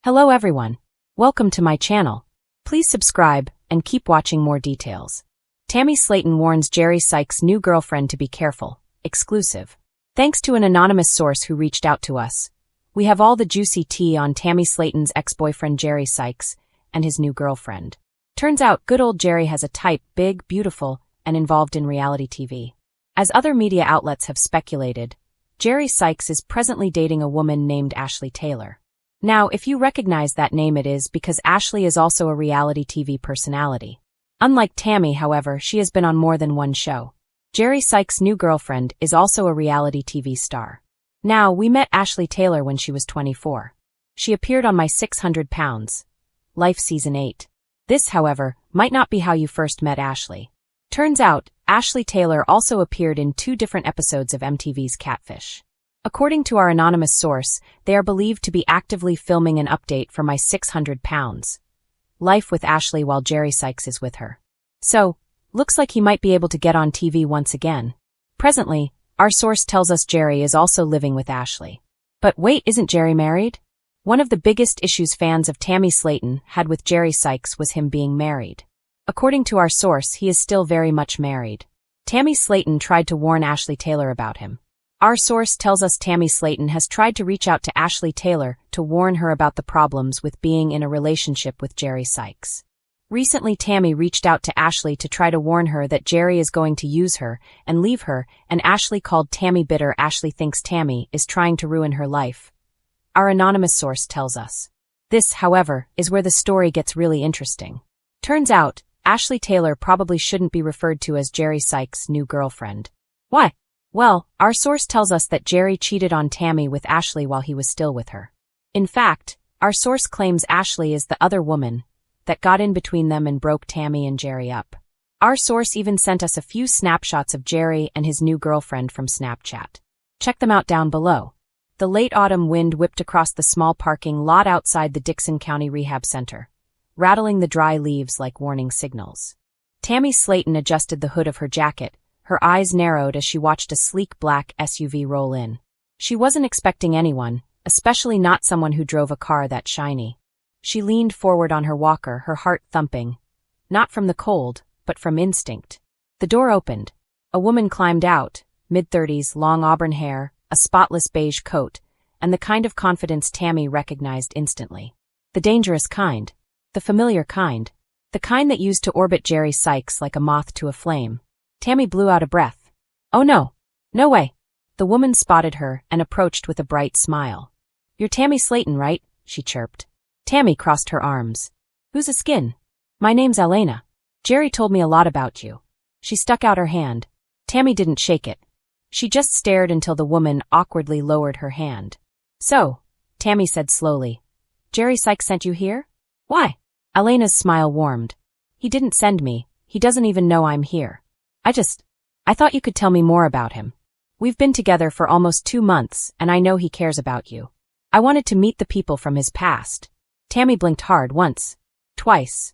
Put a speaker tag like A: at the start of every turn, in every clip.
A: Hello everyone. Welcome to my channel. Please subscribe and keep watching more details. Tammy Slaton warns Jerry Sykes' new girlfriend to be careful. Exclusive. Thanks to an anonymous source who reached out to us, we have all the juicy tea on Tammy Slaton's ex-boyfriend Jerry Sykes and his new girlfriend. Turns out good old Jerry has a type, big, beautiful, and involved in reality TV. As other media outlets have speculated, Jerry Sykes is presently dating a woman named Ashley Taylor. Now, if you recognize that name, it is because Ashley is also a reality TV personality. Unlike Tammy, however, she has been on more than one show. Jerry Sykes' new girlfriend is also a reality TV star. Now, we met Ashley Taylor when she was 24. She appeared on My 600 Pounds Life Season 8. This, however, might not be how you first met Ashley. Turns out, Ashley Taylor also appeared in 2 different episodes of MTV's Catfish. According to our anonymous source, they are believed to be actively filming an update for My 600 Pounds Life with Ashley while Jerry Sykes is with her. So, looks like he might be able to get on TV once again. Presently, our source tells us Jerry is also living with Ashley. But wait, isn't Jerry married? One of the biggest issues fans of Tammy Slaton had with Jerry Sykes was him being married. According to our source, he is still very much married. Tammy Slaton tried to warn Ashley Taylor about him. Our source tells us Tammy Slaton has tried to reach out to Ashley Taylor to warn her about the problems with being in a relationship with Jerry Sykes. Recently, Tammy reached out to Ashley to try to warn her that Jerry is going to use her and leave her, and Ashley called Tammy bitter. Ashley thinks Tammy is trying to ruin her life. Our anonymous source tells us. This, however, is where the story gets really interesting. Turns out, Ashley Taylor probably shouldn't be referred to as Jerry Sykes' new girlfriend. Why? Well, our source tells us that Jerry cheated on Tammy with Ashley while he was still with her. In fact, our source claims Ashley is the other woman that got in between them and broke Tammy and Jerry up. Our source even sent us a few snapshots of Jerry and his new girlfriend from Snapchat. Check them out down below. The late autumn wind whipped across the small parking lot outside the Dixon County Rehab Center, rattling the dry leaves like warning signals. Tammy Slaton adjusted the hood of her jacket, her eyes narrowed as she watched a sleek black SUV roll in. She wasn't expecting anyone, especially not someone who drove a car that shiny. She leaned forward on her walker, her heart thumping. Not from the cold, but from instinct. The door opened. A woman climbed out, mid-30s, long auburn hair, a spotless beige coat, and the kind of confidence Tammy recognized instantly. The dangerous kind. The familiar kind. The kind that used to orbit Jerry Sykes like a moth to a flame. Tammy blew out a breath. Oh no. No way. The woman spotted her and approached with a bright smile. You're Tammy Slaton, right? She chirped. Tammy crossed her arms. Who's a skin? My name's Elena. Jerry told me a lot about you. She stuck out her hand. Tammy didn't shake it. She just stared until the woman awkwardly lowered her hand. So, Tammy said slowly. Jerry Sykes sent you here? Why? Elena's smile warmed. He didn't send me. He doesn't even know I'm here. I thought you could tell me more about him. We've been together for almost 2 months, and I know he cares about you. I wanted to meet the people from his past. Tammy blinked hard once, twice.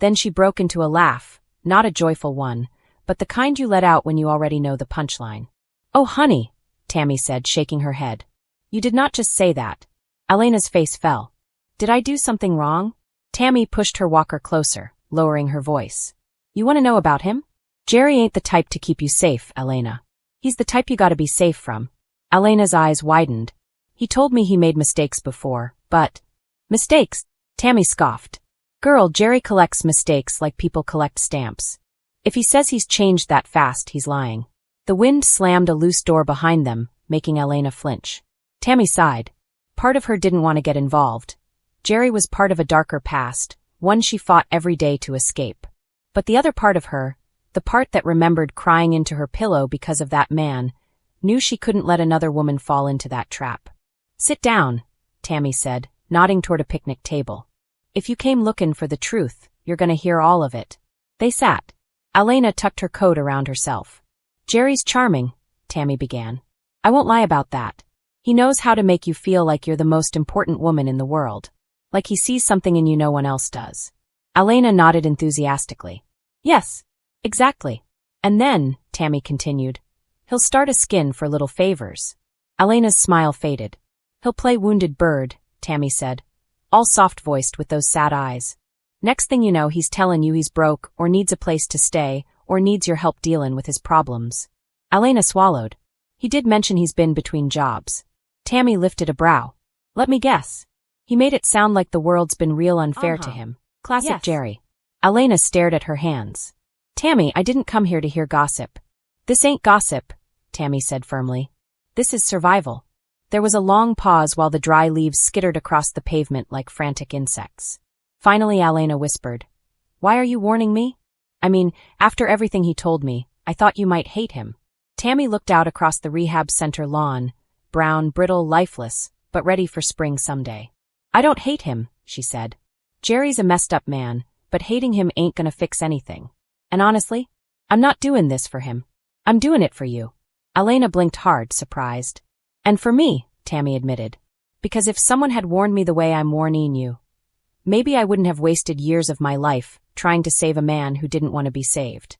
A: Then she broke into a laugh, not a joyful one, but the kind you let out when you already know the punchline. Oh, honey, Tammy said, shaking her head. You did not just say that. Elena's face fell. Did I do something wrong? Tammy pushed her walker closer, lowering her voice. You want to know about him? Jerry ain't the type to keep you safe, Elena. He's the type you gotta be safe from. Elena's eyes widened. He told me he made mistakes before, but... Mistakes? Tammy scoffed. Girl, Jerry collects mistakes like people collect stamps. If he says he's changed that fast, he's lying. The wind slammed a loose door behind them, making Elena flinch. Tammy sighed. Part of her didn't want to get involved. Jerry was part of a darker past, one she fought every day to escape. But the other part of her, the part that remembered crying into her pillow because of that man, knew she couldn't let another woman fall into that trap. Sit down, Tammy said, nodding toward a picnic table. If you came looking for the truth, you're gonna hear all of it. They sat. Elena tucked her coat around herself. Jerry's charming, Tammy began. I won't lie about that. He knows how to make you feel like you're the most important woman in the world. Like he sees something in you no one else does. Elena nodded enthusiastically. Yes. Exactly. And then, Tammy continued, he'll start a skin for little favors. Elena's smile faded. He'll play wounded bird, Tammy said. all soft-voiced with those sad eyes. Next thing you know, he's telling you he's broke or needs a place to stay or needs your help dealing with his problems. Elena swallowed. He did mention he's been between jobs. Tammy lifted a brow. Let me guess. He made it sound like the world's been real unfair to him. Classic yes. Jerry. Elena stared at her hands. Tammy, I didn't come here to hear gossip. This ain't gossip, Tammy said firmly. This is survival. There was a long pause while the dry leaves skittered across the pavement like frantic insects. Finally, Elena whispered. Why are you warning me? I mean, after everything he told me, I thought you might hate him. Tammy looked out across the rehab center lawn, brown, brittle, lifeless, but ready for spring someday. I don't hate him, she said. Jerry's a messed up man, but hating him ain't gonna fix anything. And honestly, I'm not doing this for him. I'm doing it for you. Elena blinked hard, surprised. And for me, Tammy admitted. Because if someone had warned me the way I'm warning you, maybe I wouldn't have wasted years of my life trying to save a man who didn't want to be saved.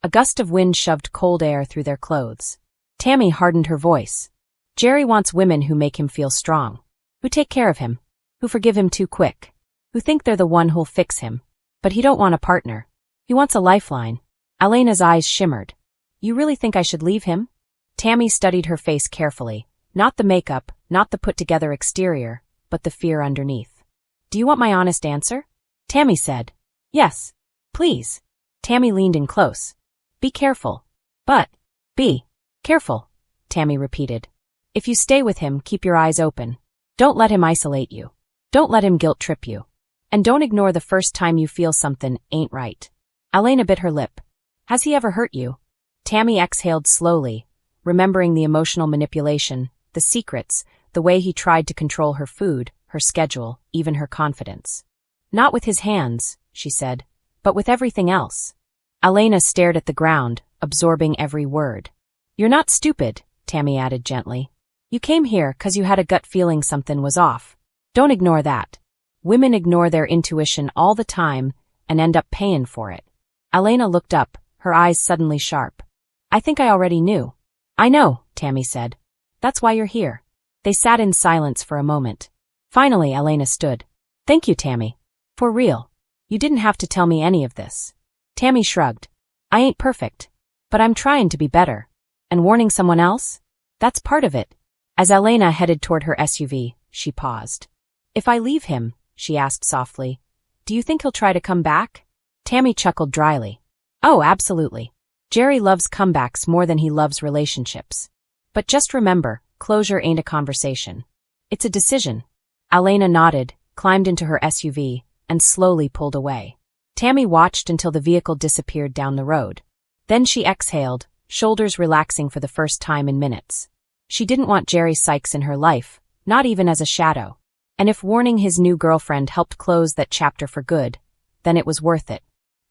A: A gust of wind shoved cold air through their clothes. Tammy hardened her voice. Jerry wants women who make him feel strong, who take care of him, who forgive him too quick, who think they're the one who'll fix him. But he don't want a partner. He wants a lifeline. Elena's eyes shimmered. You really think I should leave him? Tammy studied her face carefully. Not the makeup, not the put-together exterior, but the fear underneath. Do you want my honest answer? Tammy said. Yes. Please. Tammy leaned in close. Be careful. But. Be. Careful. Tammy repeated. If you stay with him, keep your eyes open. Don't let him isolate you. Don't let him guilt-trip you. And don't ignore the first time you feel something ain't right. Elena bit her lip. Has he ever hurt you? Tammy exhaled slowly, remembering the emotional manipulation, the secrets, the way he tried to control her food, her schedule, even her confidence. Not with his hands, she said, but with everything else. Elena stared at the ground, absorbing every word. You're not stupid, Tammy added gently. You came here 'cause you had a gut feeling something was off. Don't ignore that. Women ignore their intuition all the time and end up paying for it. Elena looked up, her eyes suddenly sharp. I think I already knew. I know, Tammy said. That's why you're here. They sat in silence for a moment. Finally, Elena stood. Thank you, Tammy. For real. You didn't have to tell me any of this. Tammy shrugged. I ain't perfect. But I'm trying to be better. And warning someone else? That's part of it. As Elena headed toward her SUV, she paused. If I leave him, she asked softly, do you think he'll try to come back? Tammy chuckled dryly. Oh, absolutely. Jerry loves comebacks more than he loves relationships. But just remember, closure ain't a conversation. It's a decision. Elena nodded, climbed into her SUV, and slowly pulled away. Tammy watched until the vehicle disappeared down the road. Then she exhaled, shoulders relaxing for the first time in minutes. She didn't want Jerry Sykes in her life, not even as a shadow. And if warning his new girlfriend helped close that chapter for good, then it was worth it.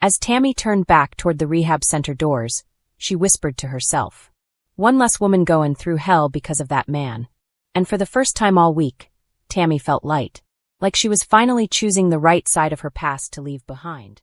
A: As Tammy turned back toward the rehab center doors, she whispered to herself. One less woman going through hell because of that man. And for the first time all week, Tammy felt light, like she was finally choosing the right side of her past to leave behind.